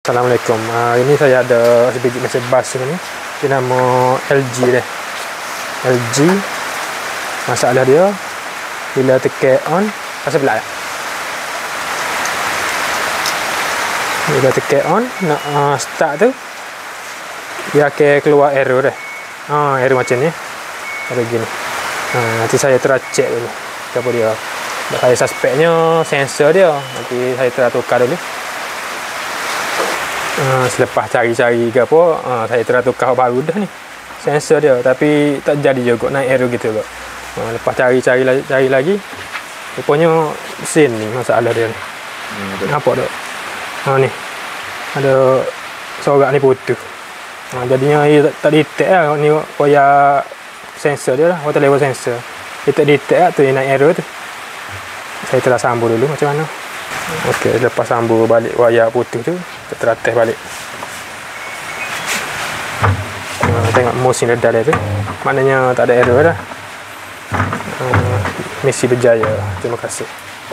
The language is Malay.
Assalamualaikum. Ini saya ada sebiji mesin bas ni. Dia nama LG dia. LG. Masalah dia bila tekan on pasal belak. Bila tekan on nak start tu dia akan keluar error dah. Error macam ni. Error gini. Nanti saya tercek dulu. Apa dia? Saya suspeknya sensor dia. Nanti saya tukar dulu. Selepas cari-cari ke apa, saya tukar baru dah ni sensor dia, tapi tak jadi juga naik error gitu kok. Lepas cari lagi rupanya mesin ni masalah dia ni. Nampak tak? Ni ada sorak ni putus. Jadinya dia tak detect lah ni wayar sensor dia lah, water level sensor. Dia tak detect lah tu dia naik error tu. Saya telah sambung dulu macam mana. Okey, lepas sambung balik wayar putus tu, kita teratas balik. Tengok mesin redar dia tu. Maknanya tak ada error dah. Misi berjaya. Terima kasih.